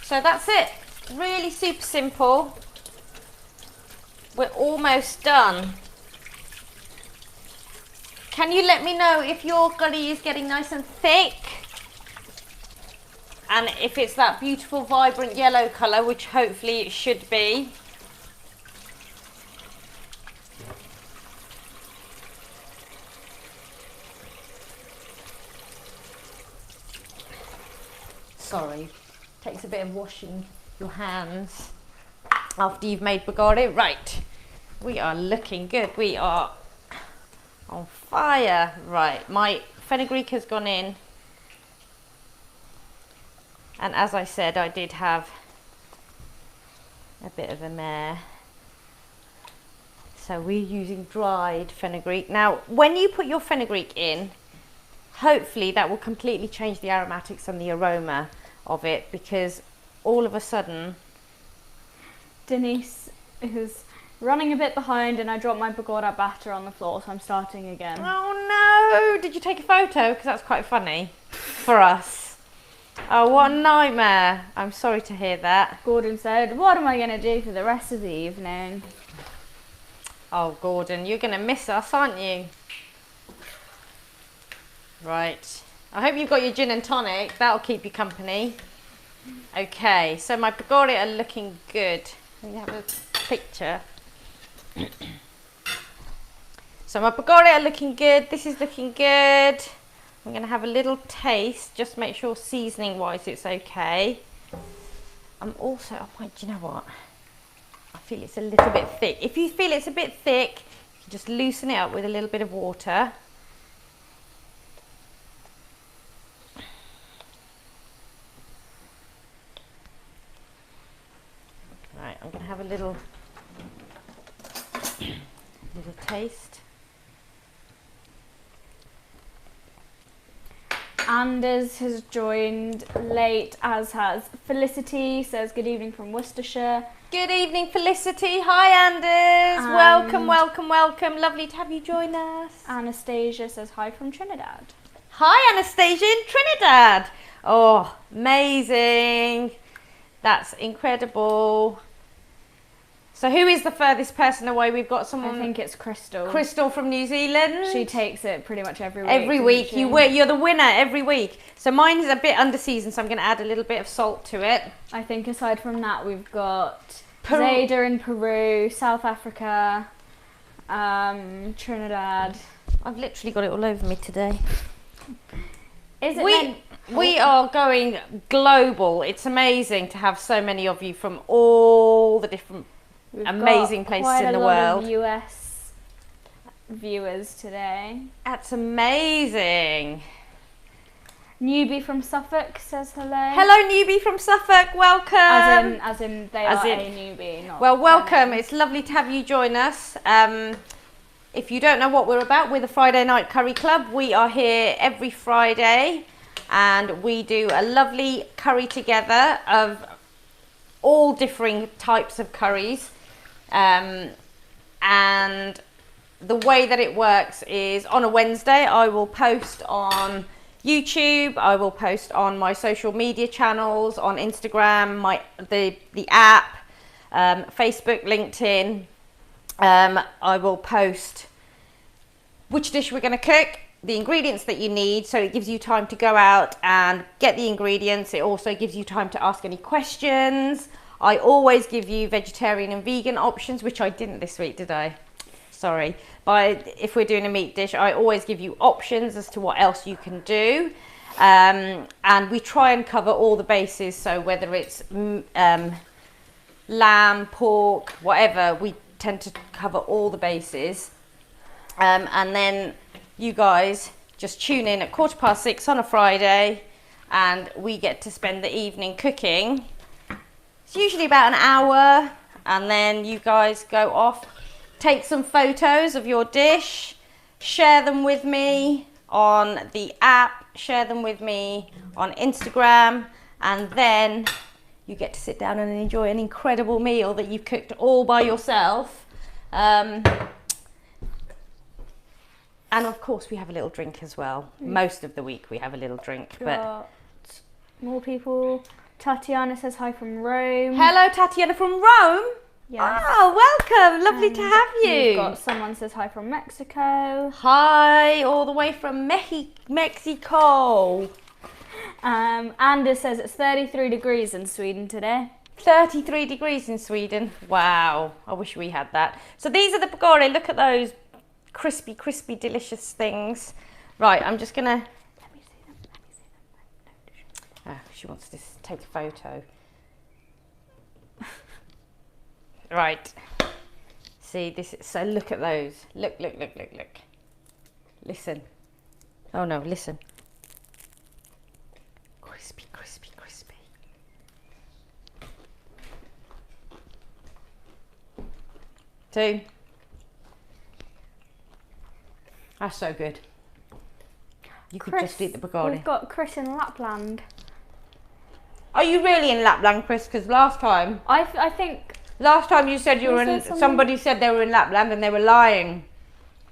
So that's it. Really super simple. We're almost done. Can you let me know if your curry is getting nice and thick? And if it's that beautiful vibrant yellow colour, which hopefully it should be. Sorry, takes a bit of washing your hands after you've made pakora. Right, we are looking good. We are on fire. Right, my fenugreek has gone in. And as I said, I did have a bit of a mare. So we're using dried fenugreek. Now, when you put your fenugreek in, hopefully that will completely change the aromatics and the aroma of it, because all of a sudden... Denise is running a bit behind and I dropped my pakora batter on the floor, so I'm starting again. Oh no! Did you take a photo? Because that's quite funny for us. Oh, what a nightmare. I'm sorry to hear that. Gordon said, what am I going to do for the rest of the evening? Oh, Gordon, you're going to miss us, aren't you? Right. I hope you've got your gin and tonic. That'll keep you company. Okay, so my pakora are looking good. Let me have a picture. So my pakora are looking good. This is looking good. I'm going to have a little taste. Just make sure seasoning wise it's okay. I'm also, do you know what? I feel it's a little bit thick. If you feel it's a bit thick, you can just loosen it up with a little bit of water. Right, I'm going to have a little taste. Anders has joined late, as has Felicity. Says good evening from Worcestershire. Good evening, Felicity. Hi, Anders. Welcome, welcome, welcome. Lovely to have you join us. Anastasia says hi from Trinidad. Hi, Anastasia in Trinidad. Oh, amazing. That's incredible. So who is the furthest person away? We've got someone... I think it's Crystal. Crystal from New Zealand. She takes it pretty much every week. Every week. You're the winner every week. So mine is a bit under seasoned, so I'm going to add a little bit of salt to it. I think aside from that, we've got Zeta in Peru, South Africa, Trinidad. I've literally got it all over me today. Is it We are going global. It's amazing to have so many of you from all the different amazing places in the world. Quite a lot of US viewers today. That's amazing. Newbie from Suffolk says hello. Hello, newbie from Suffolk. Welcome. As in they are a newbie. Not well, welcome. It's lovely to have you join us. If you don't know what we're about, we're the Friday Night Curry Club. We are here every Friday and we do a lovely curry together of all differing types of curries. And the way that it works is on a Wednesday I will post on YouTube, I will post on my social media channels, on Instagram, the app, Facebook, LinkedIn. I will post which dish we're going to cook, the ingredients that you need, so it gives you time to go out and get the ingredients. It also gives you time to ask any questions. I always give you vegetarian and vegan options, which I didn't this week, did I? Sorry. But if we're doing a meat dish, I always give you options as to what else you can do. And we try and cover all the bases. So whether it's lamb, pork, whatever, we tend to cover all the bases. And then you guys just tune in at 6:15 on a Friday and we get to spend the evening cooking. It's usually about an hour, and then you guys go off, take some photos of your dish, share them with me on the app, share them with me on Instagram, and then you get to sit down and enjoy an incredible meal that you've cooked all by yourself. And of course we have a little drink as well. Most of the week we have a little drink. But more people. Tatiana says hi from Rome. Hello, Tatiana from Rome. Yes. Oh, welcome. Lovely to have you. We've got someone says hi from Mexico. Hi, all the way from Mexico. Anders says it's 33 degrees in Sweden today. 33 degrees in Sweden. Wow. I wish we had that. So these are the pakora. Look at those crispy, crispy, delicious things. Right, I'm just going to... Let me see them. Oh, she wants to take a photo. Right. See, this is, so look at those. Look, look, look, look, look. Listen. Oh no, listen. Crispy, crispy, crispy. See? That's so good. You could just eat the pakora. We've got Chris in Lapland. Are you really in Lapland, Chris? Because last time last time you said you were in, somebody said they were in Lapland and they were lying.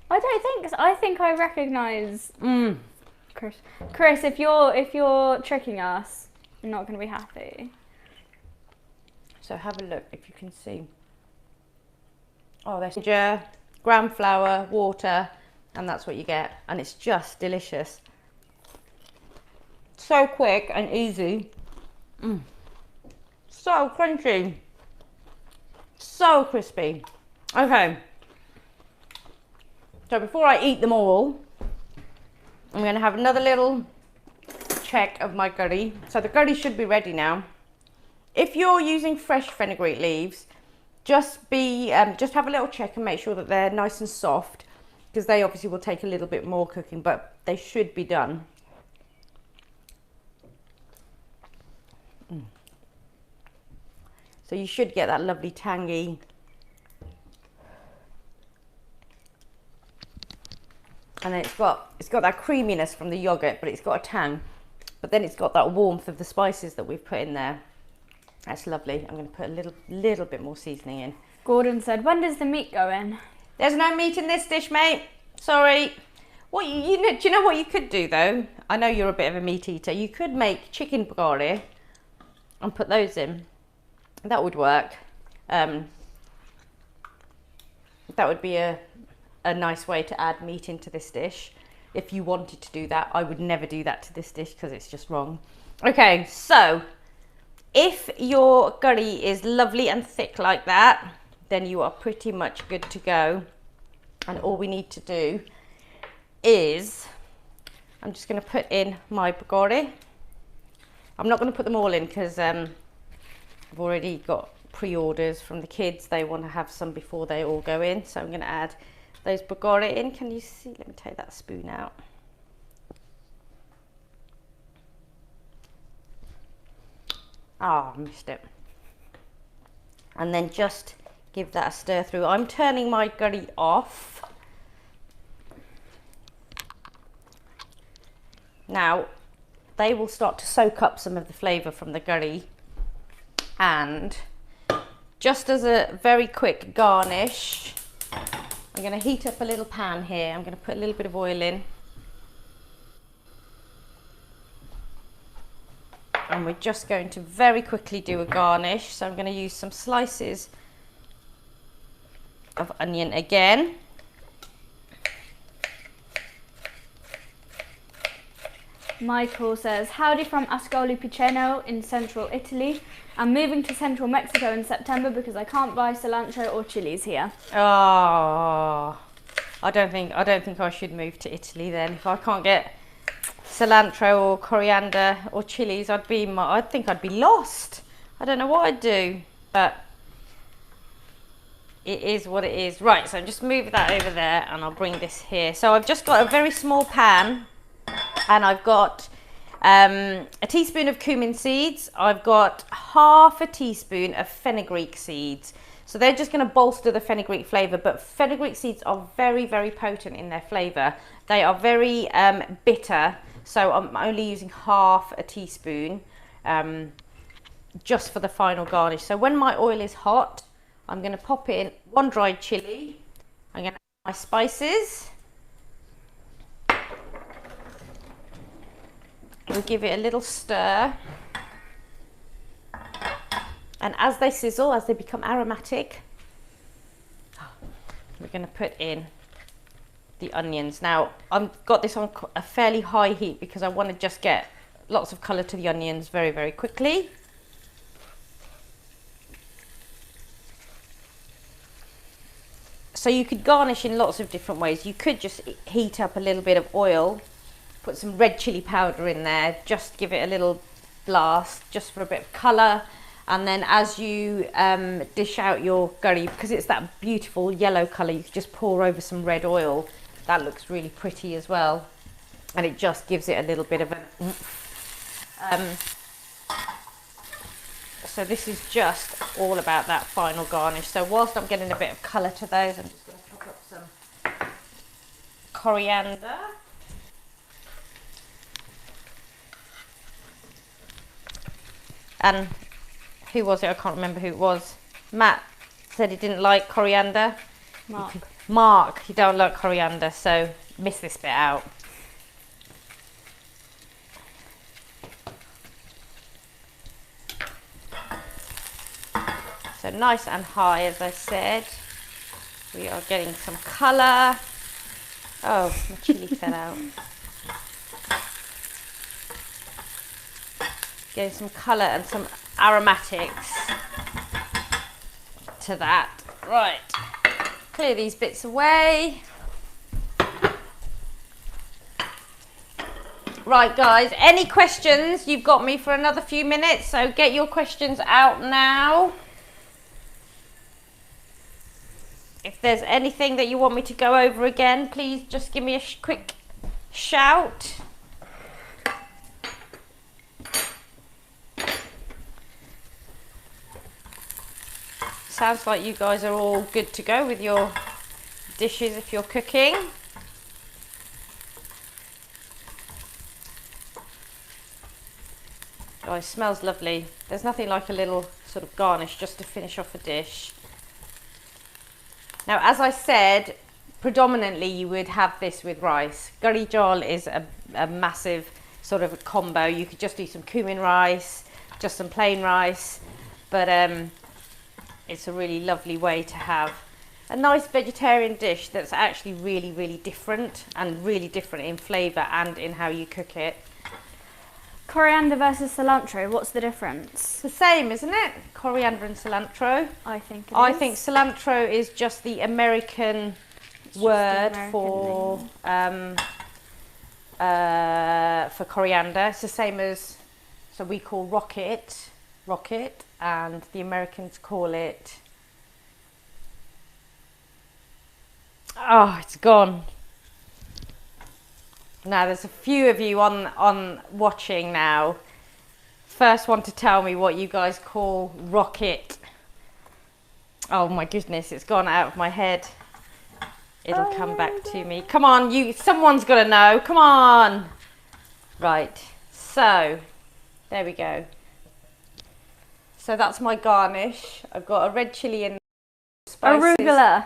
I don't think so. I think I recognise Chris. Chris, if you're tricking us, you're not going to be happy. So have a look if you can see. Oh, there's ginger, gram flour, water, and that's what you get. And it's just delicious. So quick and easy. So crunchy. So crispy. Okay. So before I eat them all, I'm going to have another little check of my curry. So the curry should be ready now. If you're using fresh fenugreek leaves, just have a little check and make sure that they're nice and soft, because they obviously will take a little bit more cooking, but they should be done. So you should get that lovely tangy. And then it's got that creaminess from the yogurt, but it's got a tang. But then it's got that warmth of the spices that we've put in there. That's lovely. I'm going to put a little bit more seasoning in. Gordon said, when does the meat go in? There's no meat in this dish, mate. Sorry. What do you know what you could do though? I know you're a bit of a meat eater. You could make chicken pakora and put those in. That would work. That would be a nice way to add meat into this dish. If you wanted to do that, I would never do that to this dish because it's just wrong. Okay, so if your curry is lovely and thick like that, then you are pretty much good to go. And all we need to do is, I'm just going to put in my pakora. I'm not going to put them all in because I've already got pre-orders from the kids. They want to have some before they all go in. So I'm going to add those pakora in. Can you see? Let me take that spoon out. Ah, I missed it. And then just give that a stir through. I'm turning my curry off. Now, they will start to soak up some of the flavour from the curry. And just as a very quick garnish, I'm going to heat up a little pan here. I'm going to put a little bit of oil in. And we're just going to very quickly do a garnish. So I'm going to use some slices of onion again. Michael says, howdy from Ascoli Piceno in central Italy. I'm moving to central Mexico in September because I can't buy cilantro or chilies here. Oh, I don't think I should move to Italy then. If I can't get cilantro or coriander or chilies, I think I'd be lost. I don't know what I'd do, but it is what it is. Right, so just move that over there and I'll bring this here. So I've just got a very small pan and I've got a teaspoon of cumin seeds. I've got half a teaspoon of fenugreek seeds. So they're just going to bolster the fenugreek flavour, but fenugreek seeds are very, very potent in their flavour. They are very bitter, so I'm only using half a teaspoon just for the final garnish. So when my oil is hot, I'm going to pop in one dried chilli. I'm going to add my spices. We'll give it a little stir. And as they sizzle, as they become aromatic, we're going to put in the onions. Now, I've got this on a fairly high heat because I want to just get lots of colour to the onions very, very quickly. So you could garnish in lots of different ways. You could just heat up a little bit of oil, put some red chilli powder in there, just give it a little blast, just for a bit of colour. And then as you dish out your curry, because it's that beautiful yellow colour, you can just pour over some red oil. That looks really pretty as well. And it just gives it a little bit of a... So this is just all about that final garnish. So whilst I'm getting a bit of colour to those, I'm just going to pop up some coriander. And who was it? I can't remember who it was. Matt said he didn't like coriander. Mark, you don't like coriander, so miss this bit out. So nice and high, as I said. We are getting some colour. Oh, my chilli fell out. Getting some colour and some aromatics to that. Right, clear these bits away. Right guys, any questions? You've got me for another few minutes, so get your questions out now. If there's anything that you want me to go over again, please just give me a quick shout. Sounds like you guys are all good to go with your dishes if you're cooking. Oh, it smells lovely. There's nothing like a little sort of garnish just to finish off a dish. Now, as I said, predominantly you would have this with rice. Curry jol is a massive sort of a combo. You could just do some cumin rice, just some plain rice, but it's a really lovely way to have a nice vegetarian dish that's actually really, really different, and really different in flavour and in how you cook it. Coriander versus cilantro, what's the difference? It's the same, isn't it? Coriander and cilantro. I think it I is. think cilantro is just the American word for coriander. It's the same as, so we call rocket, and the Americans call it, oh, it's gone. Now there's a few of you on watching now. First one to tell me what you guys call rocket. Oh my goodness, it's gone out of my head. It'll come back to me. Come on, someone's got to know. Come on. Right. So, there we go. So that's my garnish. I've got a red chilli in spices. Arugula,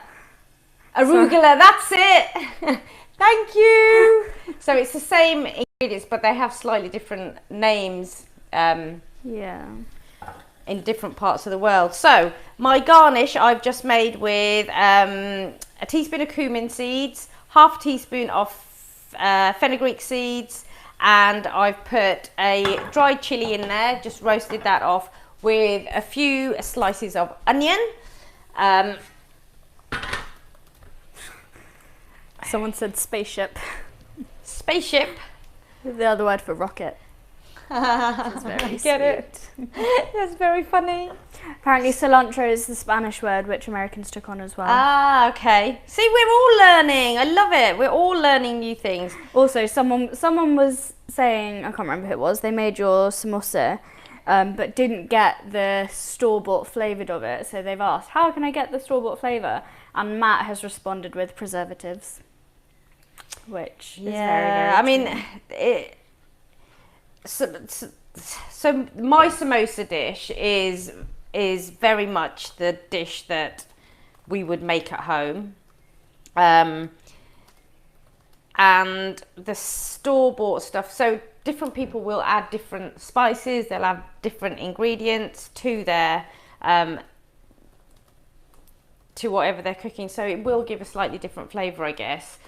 that's it. Thank you. So it's the same ingredients, but they have slightly different names. Yeah. In different parts of the world. So my garnish I've just made with a teaspoon of cumin seeds, half a teaspoon of fenugreek seeds, and I've put a dried chili in there, just roasted that off with a few slices of onion. Someone said spaceship. Spaceship. The other word for rocket. That's very Get it? That's very funny. Apparently cilantro is the Spanish word which Americans took on as well. Ah, okay. See, we're all learning. I love it. We're all learning new things. Also, someone was saying, I can't remember who it was, they made your samosa, but didn't get the store-bought flavoured of it. So they've asked, how can I get the store-bought flavour? And Matt has responded with preservatives, which is very, very I mean, true. So my samosa dish is very much the dish that we would make at home, and the store-bought stuff. So different people will add different spices. They'll add different ingredients to their to whatever they're cooking. So it will give a slightly different flavour, I guess.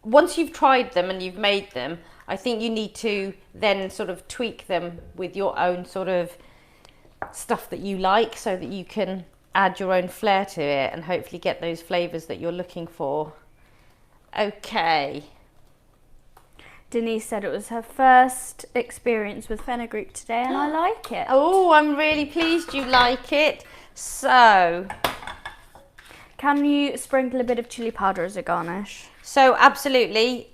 Once you've tried them and you've made them, I think you need to then sort of tweak them with your own sort of stuff that you like, so that you can add your own flair to it and hopefully get those flavours that you're looking for. Okay. Denise said it was her first experience with fenugreek today, and I like it. Oh, I'm really pleased you like it. So, Can you sprinkle a bit of chili powder as a garnish? So absolutely,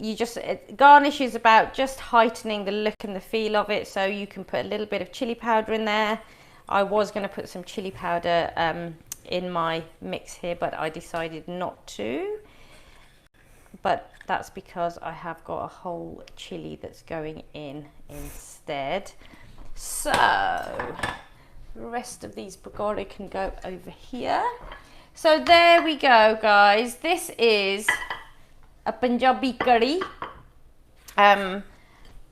garnish is about just heightening the look and the feel of it. So you can put a little bit of chili powder in there. I was going to put some chili powder in my mix here, but I decided not to. But that's because I have got a whole chili that's going in instead. So the rest of these pakora can go over here. So there we go, guys. This is a Punjabi curry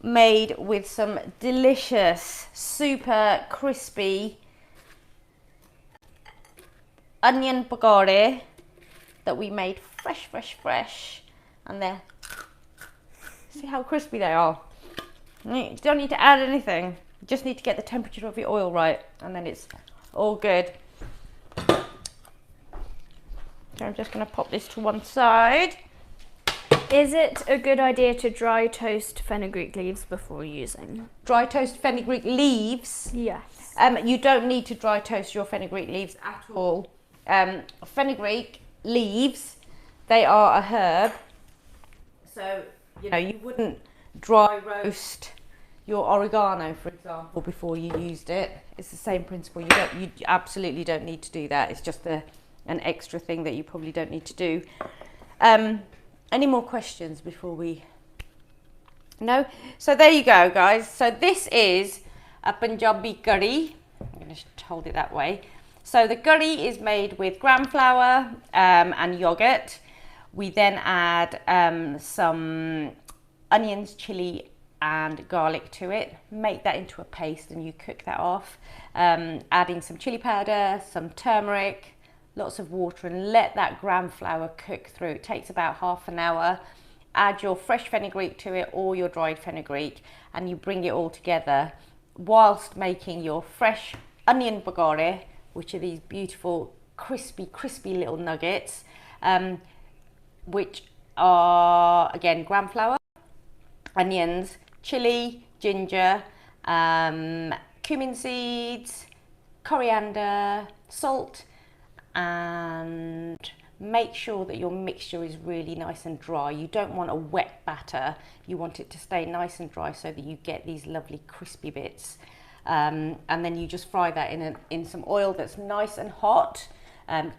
made with some delicious, super crispy onion pakora that we made fresh. And they're, see how crispy they are. You don't need to add anything. You just need to get the temperature of your oil right, and then it's all good. So I'm just going to pop this to one side. Is it a good idea to dry toast fenugreek leaves before using? Dry toast fenugreek leaves? Yes. You don't need to dry toast your fenugreek leaves at all. Fenugreek leaves, they are a herb. So, you know, you wouldn't dry roast your oregano, for example, before you used it. It's the same principle. You absolutely don't need to do that. It's just an extra thing that you probably don't need to do. Any more questions before we... No? So there you go, guys. So this is a Punjabi curry. I'm going to hold it that way. So the curry is made with gram flour and yoghurt. We then add some onions, chili and garlic to it. Make that into a paste and you cook that off. Adding some chili powder, some turmeric, lots of water, and let that gram flour cook through. It takes about half an hour. Add your fresh fenugreek to it or your dried fenugreek, and you bring it all together whilst making your fresh onion pakora, which are these beautiful crispy little nuggets, which are again gram flour, onions, chili, ginger, cumin seeds, coriander, salt, and make sure that your mixture is really nice and dry. You don't want a wet batter. You want it to stay nice and dry so that you get these lovely crispy bits. And then you just fry that in some oil that's nice and hot.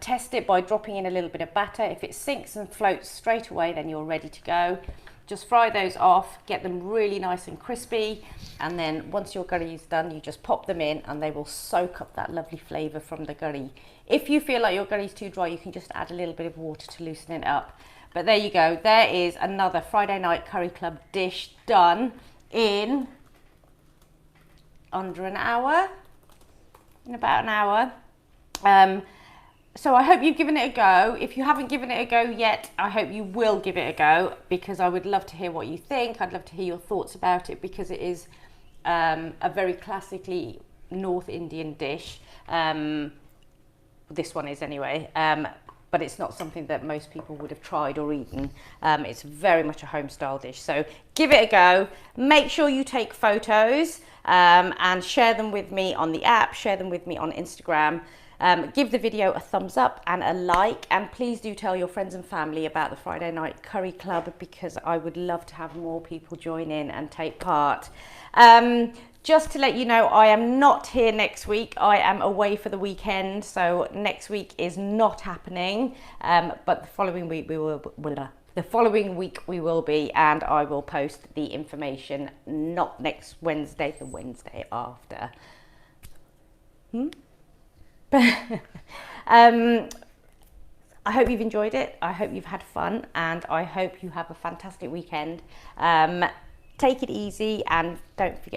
Test it by dropping in a little bit of batter. If it sinks and floats straight away, then you're ready to go. Just fry those off, get them really nice and crispy, and then once your curry is done, you just pop them in and they will soak up that lovely flavour from the curry. If you feel like your curry is too dry, you can just add a little bit of water to loosen it up. But there you go, there is another Friday night curry club dish done in under an hour, in about an hour. So I hope you've given it a go. If you haven't given it a go yet, I hope you will give it a go, because I would love to hear what you think. I'd love to hear your thoughts about it, because it is a very classically North Indian dish. This one is anyway, but it's not something that most people would have tried or eaten. It's very much a home style dish. So give it a go. Make sure you take photos and share them with me on the app, share them with me on Instagram. Give the video a thumbs up and a like, and please do tell your friends and family about the Friday Night Curry Club, because I would love to have more people join in and take part. Just to let you know, I am not here next week. I am away for the weekend, so next week is not happening, but the following week we will. The following week we will be, and I will post the information not next Wednesday, the Wednesday after. I hope you've enjoyed it. I hope you've had fun, and I hope you have a fantastic weekend. Take it easy, and don't forget